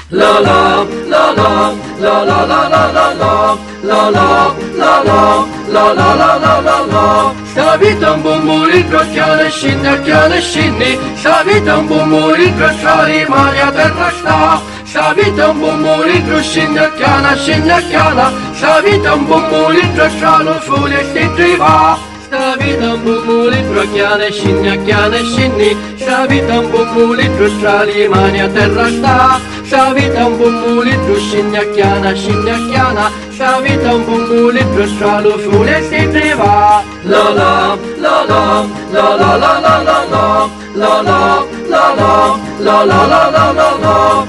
La la la la la la la la la la la la la la la la la la la la. Sta vita un buon morito chiane scinni, sta vita un buon morito tra rimane a terra sta. Sta vita un buon morito scinna chiana, sta vita un buon morito tra lo fulle si triva. Sta vita un buon morito chiane scinni, sta vita un buon morito tra rimane a terra sta. Sta vita un buon morito scinna chiana, sta vita un buon morito tra lo fulle si triva. La la la la la la la la la la la la la la la la la la la la.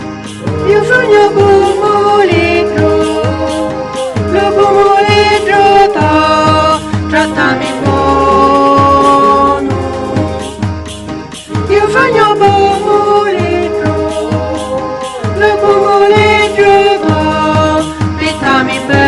Io sogno buon morito, lo buon morito trattami buono. Io sogno buon morito, lo buon morito trattami bello.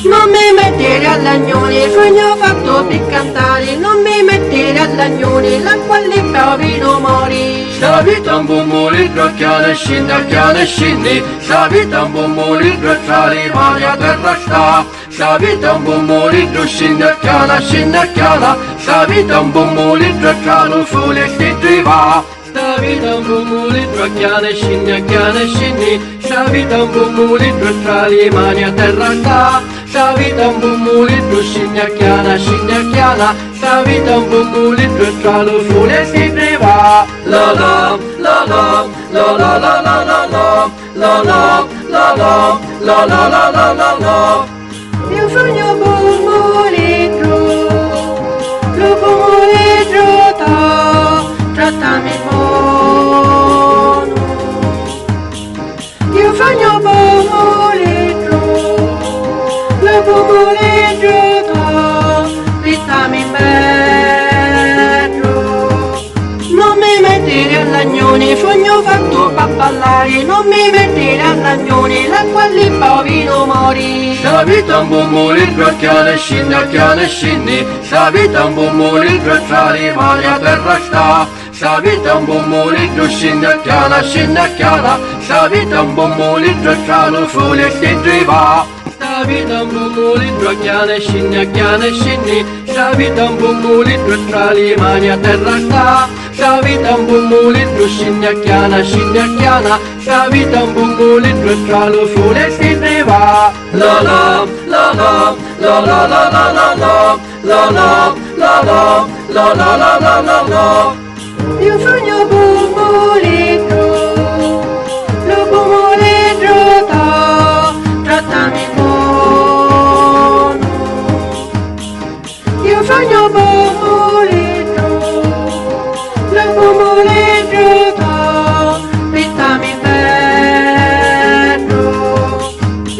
Non mi mettere all'agnone, sogno fatto per cantare, non mi mettere all'agnone, l'acqua lì proprio mori. Sta vita un buon morito chiane scinni, sta vita un buon morito tra le mani a terra sta. Sta vita un buon morito scinna chiana, sta vita un buon morito tra lo fulle si triva. Sta vita un buon morito chiane scinni, sta vita un buon morito tra le mani a terra sta. Sta vita un buon morito scinna chiana, sta vita un buon morito tra lo fulle si triva. La la la la la la la la la la la la la la la la la la la la. Io sogno buon morito, lo buon morito trattami buono. Io sogno buon morito, lo buon morito trattami bello. Non mi mettere all'agnone, sogno fatto per ballare, non mi mettere all'agnone, l'acqua lì povero mori. Sta vita un buon morito chiane scinni, sta vita un buon morito tra le mani a terra sta. Sta vita un buon morito scinna chiana, sta vita un buon morito tra lo fulle si triva. Sta vita un buon morito chiane scinni, sta vita un buon morito tra le mani a terra sta. Sta vita un buon morito scinna chiana, sta vita un buon morito tra lo fulle si triva. La la la la la la la la la la la la la la la la la la la la. Io sogno buon morito, lo buon morito trattami buono. Io sogno buon morito, lo buon morito trattami bello.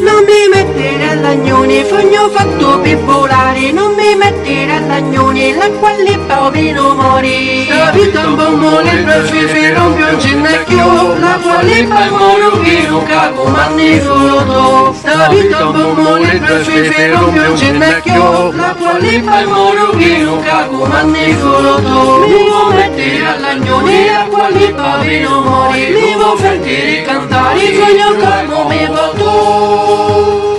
Non mi mettere all'agnone, sogno fatto per volare, non mi mettere all'agnone, l'acqua lì povero mori. Sta vita un buon morito si rompe un ginocchio, l'acqua lì poi moro vivo cago manni solo. Sta vita un buon morito si rompe un ginocchio, l'acqua lì poi moro vivo cago manni solo. Vivo mettere all'agnone, l'acqua lì povero mori, vivo sentire cantare, sogno come volto.